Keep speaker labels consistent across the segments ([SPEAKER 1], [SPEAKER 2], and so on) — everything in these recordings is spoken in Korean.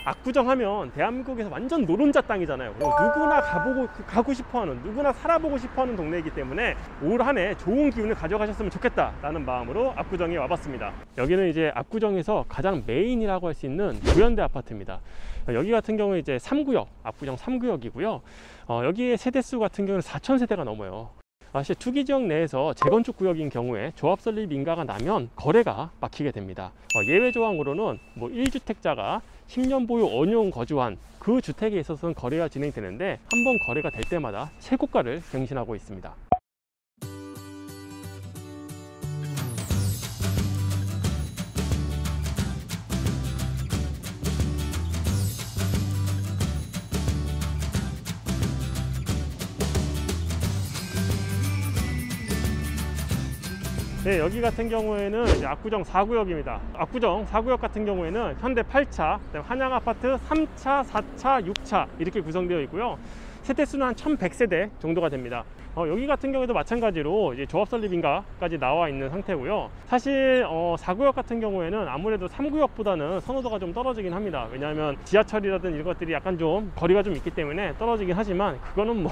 [SPEAKER 1] 압구정 하면 대한민국에서 완전 노른자 땅이잖아요. 그리고 누구나 가고 싶어하는, 누구나 살아보고 싶어하는 동네이기 때문에 올 한 해 좋은 기운을 가져가셨으면 좋겠다라는 마음으로 압구정에 와봤습니다. 여기는 이제 압구정에서 가장 메인이라고 할 수 있는 구현대 아파트입니다. 여기 같은 경우에 이제 3구역, 압구정 3구역이고요. 여기에 세대수 같은 경우는 4,000세대가 넘어요. 사실 투기지역 내에서 재건축 구역인 경우에 조합 설립 인가가 나면 거래가 막히게 됩니다. 예외 조항으로는 1주택자가 10년 보유 5년 거주한 그 주택에 있어서는 거래가 진행되는데, 한번 거래가 될 때마다 최고가를 갱신하고 있습니다. 네, 여기 같은 경우에는 이제 압구정 4구역입니다. 압구정 4구역 같은 경우에는 현대 8차, 한양아파트 3차, 4차, 6차 이렇게 구성되어 있고요. 세대수는 한 1100세대 정도가 됩니다. 여기 같은 경우에도 마찬가지로 이제 조합 설립인가까지 나와 있는 상태고요. 사실 4구역 같은 경우에는 아무래도 3구역보다는 선호도가 좀 떨어지긴 합니다. 왜냐하면 지하철이라든 이런 것들이 약간 좀 거리가 좀 있기 때문에 떨어지긴 하지만, 그거는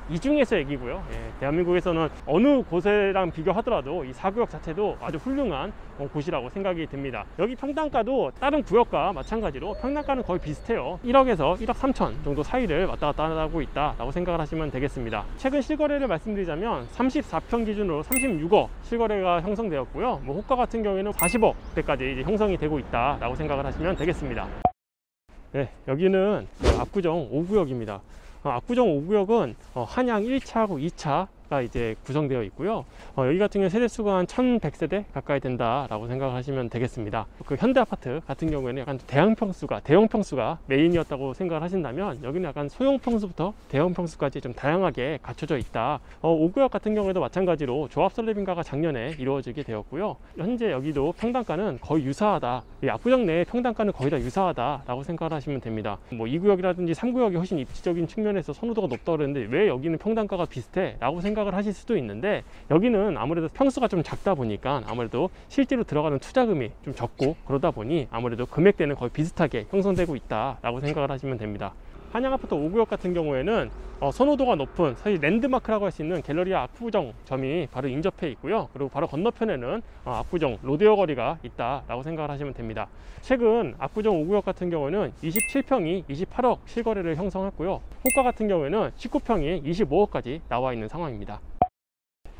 [SPEAKER 1] 이 중에서 얘기고요. 대한민국에서는 어느 곳이랑 비교하더라도 이 4구역 자체도 아주 훌륭한 곳이라고 생각이 듭니다. 여기 평당가도 다른 구역과 마찬가지로 평당가는 거의 비슷해요. 1억에서 1억 3천 정도 사이를 왔다 갔다 하고 있다라고 생각을 하시면 되겠습니다. 최근 실거래를 말씀드리자면 34평 기준으로 36억 실거래가 형성되었고요. 호가 같은 경우에는 40억대까지 이제 형성이 되고 있다라고 생각을 하시면 되겠습니다. 네, 여기는 압구정 5구역입니다. 압구정 5구역은 한양 1차하고 2차가 이제 구성되어 있고요. 여기 같은 경우는 세대수가 한 1100세대 가까이 된다라고 생각하시면 되겠습니다. 그 현대아파트 같은 경우에는 약간 대형평수가 메인이었다고 생각을 하신다면, 여기는 약간 소형평수부터 대형평수까지 좀 다양하게 갖춰져 있다. 5구역 같은 경우에도 마찬가지로 조합 설립인가가 작년에 이루어지게 되었고요. 현재 여기도 평당가는 거의 유사하다. 이 압구정 내의 평당가는 거의 다 유사하다라고 생각을 하시면 됩니다. 2구역이라든지 3구역이 훨씬 입지적인 측면에서 선호도가 높다고 그랬는데 왜 여기는 평당가가 비슷해? 라고 생각을 하실 수도 있는데, 여기는 아무래도 평수가 좀 작다 보니까 아무래도 실제로 들어가는 투자금이 좀 적고, 그러다 보니 아무래도 금액대는 거의 비슷하게 형성되고 있다라고 생각을 하시면 됩니다. 한양아파트 5구역 같은 경우에는 선호도가 높은, 사실 랜드마크라고 할 수 있는 갤러리아 압구정점이 바로 인접해 있고요. 그리고 바로 건너편에는 압구정 로데오 거리가 있다라고 생각을 하시면 됩니다. 최근 압구정 5구역 같은 경우는 27평이 28억 실거래를 형성했고요. 호가 같은 경우에는 19평이 25억까지 나와 있는 상황입니다.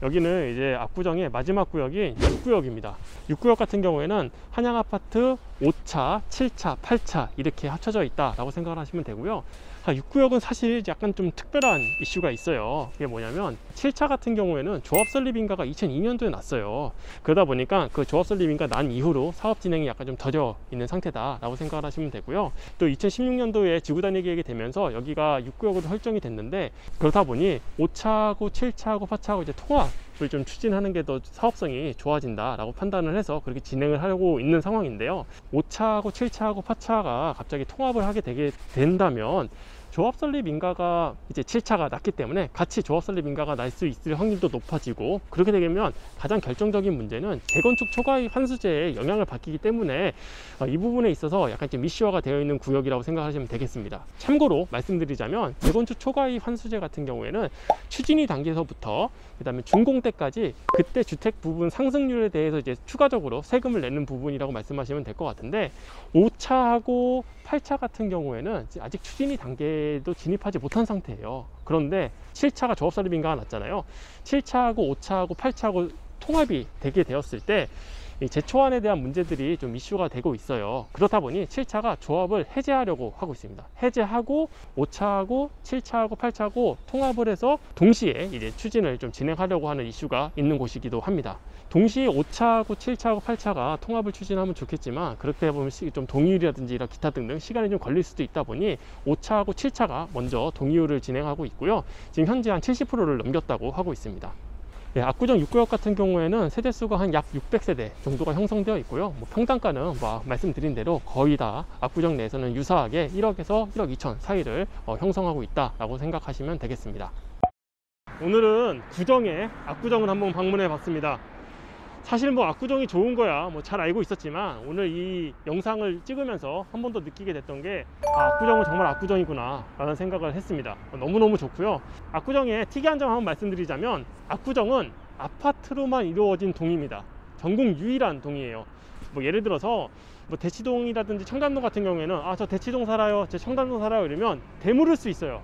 [SPEAKER 1] 여기는 이제 압구정의 마지막 구역이 6구역입니다. 6구역 같은 경우에는 한양아파트 5차, 7차, 8차 이렇게 합쳐져 있다라고 생각을 하시면 되고요. 6구역은 사실 약간 좀 특별한 이슈가 있어요. 그게 뭐냐면 7차 같은 경우에는 조합 설립인가가 2002년도에 났어요. 그러다 보니까 그 조합 설립인가 난 이후로 사업 진행이 약간 좀 더뎌 있는 상태다라고 생각을 하시면 되고요. 또 2016년도에 지구단위 계획이 되면서 여기가 6구역으로 설정이 됐는데, 그렇다 보니 5차하고 7차하고 8차하고 이제 통합을 좀 추진하는 게 더 사업성이 좋아진다라고 판단을 해서 그렇게 진행을 하고 있는 상황인데요. 5차하고 7차하고 8차가 갑자기 통합을 하게 된다면 조합 설립 인가가 이제 7차가 낮기 때문에 같이 조합 설립 인가가 날 수 있을 확률도 높아지고, 그렇게 되면 가장 결정적인 문제는 재건축 초과이익 환수제에 영향을 받기 때문에 이 부분에 있어서 약간 좀 이슈화가 되어 있는 구역이라고 생각하시면 되겠습니다. 참고로 말씀드리자면 재건축 초과이익 환수제 같은 경우에는 추진위 단계에서부터 그다음에 준공 때까지 그때 주택 부분 상승률에 대해서 이제 추가적으로 세금을 내는 부분이라고 말씀하시면 될 것 같은데, 5차하고 8차 같은 경우에는 아직 추진위 단계도 진입하지 못한 상태예요. 그런데 7차가 조합 설립 인가가 났잖아요. 7차하고 5차하고 8차하고 통합이 되게 되었을 때 이 제초안에 대한 문제들이 좀 이슈가 되고 있어요. 그렇다 보니 7차가 조합을 해제하려고 하고 있습니다. 해제하고 5차하고 7차하고 8차하고 통합을 해서 동시에 이제 추진을 좀 진행하려고 하는 이슈가 있는 곳이기도 합니다. 동시에 5차하고 7차하고 8차가 통합을 추진하면 좋겠지만, 그렇게 보면 좀 동의율이라든지 이런 기타 등등 시간이 좀 걸릴 수도 있다 보니 5차하고 7차가 먼저 동의율을 진행하고 있고요. 지금 현재 한 70%를 넘겼다고 하고 있습니다. 압구정 6구역 같은 경우에는 세대수가 한 약 600세대 정도가 형성되어 있고요. 평당가는 말씀드린 대로 거의 다 압구정 내에서는 유사하게 1억에서 1억 2천 사이를 형성하고 있다라고 생각하시면 되겠습니다. 오늘은 압구정을 한번 방문해 봤습니다. 사실 뭐 압구정이 좋은 거야 뭐 잘 알고 있었지만 오늘 이 영상을 찍으면서 한 번 더 느끼게 됐던 게 압구정은 정말 압구정이구나 라는 생각을 했습니다. 너무너무 좋고요. 압구정의 특이한 점 한번 말씀드리자면 압구정은 아파트로만 이루어진 동입니다. 전국 유일한 동이에요. 뭐 예를 들어서 뭐 대치동이라든지 청담동 같은 경우에는 저 대치동 살아요, 저 청담동 살아요 이러면 대물을 수 있어요.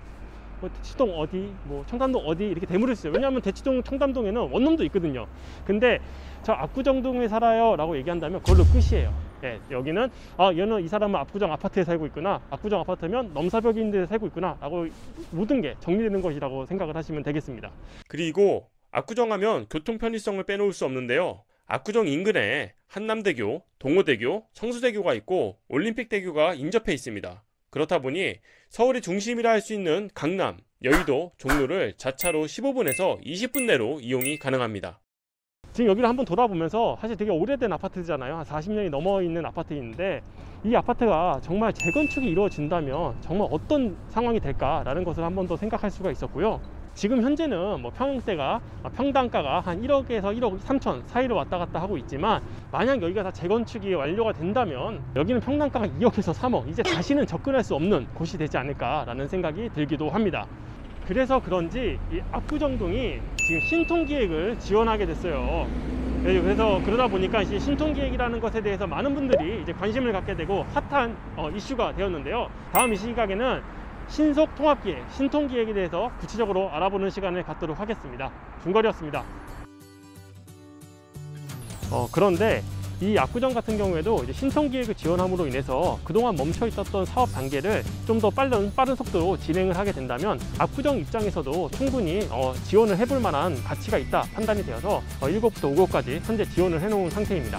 [SPEAKER 1] 뭐 대치동 어디, 뭐 청담동 어디 이렇게 대물을 수 있어요. 왜냐하면 대치동, 청담동에는 원룸도 있거든요. 근데 저 압구정동에 살아요 라고 얘기한다면 그걸로 끝이에요. 예, 여기는 얘는 이 사람은 압구정 아파트에 살고 있구나, 압구정 아파트면 넘사벽 있는 데 살고 있구나 라고 모든 게 정리되는 것이라고 생각을 하시면 되겠습니다.
[SPEAKER 2] 그리고 압구정 하면 교통 편의성을 빼놓을 수 없는데요. 압구정 인근에 한남대교, 동호대교, 성수대교가 있고 올림픽대교가 인접해 있습니다. 그렇다 보니 서울의 중심이라 할 수 있는 강남, 여의도, 종로를 자차로 15분에서 20분 내로 이용이 가능합니다.
[SPEAKER 1] 지금 여기를 한번 돌아보면서 사실 되게 오래된 아파트잖아요. 한 40년이 넘어 있는 아파트인데 이 아파트가 정말 재건축이 이루어진다면 정말 어떤 상황이 될까라는 것을 한번 더 생각할 수가 있었고요. 지금 현재는 뭐 평형대가 평당가가 한 1억에서 1억 3천 사이로 왔다 갔다 하고 있지만 만약 여기가 다 재건축이 완료가 된다면 여기는 평당가가 2억에서 3억 이제 다시는 접근할 수 없는 곳이 되지 않을까라는 생각이 들기도 합니다. 그래서 그런지 이 압구정동이 지금 신통기획을 지원하게 됐어요. 그래서 그러다 보니까 이제 신통기획이라는 것에 대해서 많은 분들이 이제 관심을 갖게 되고 핫한 이슈가 되었는데요. 다음 이 시각에는 신속통합기획, 신통기획에 대해서 구체적으로 알아보는 시간을 갖도록 하겠습니다. 중거리였습니다. 그런데 이 압구정 같은 경우에도 이제 신통기획을 지원함으로 인해서 그동안 멈춰 있었던 사업 단계를 좀 더 빠른 속도로 진행을 하게 된다면 압구정 입장에서도 충분히 지원을 해볼 만한 가치가 있다 판단이 되어서 1곳부터 5곳까지 현재 지원을 해놓은 상태입니다.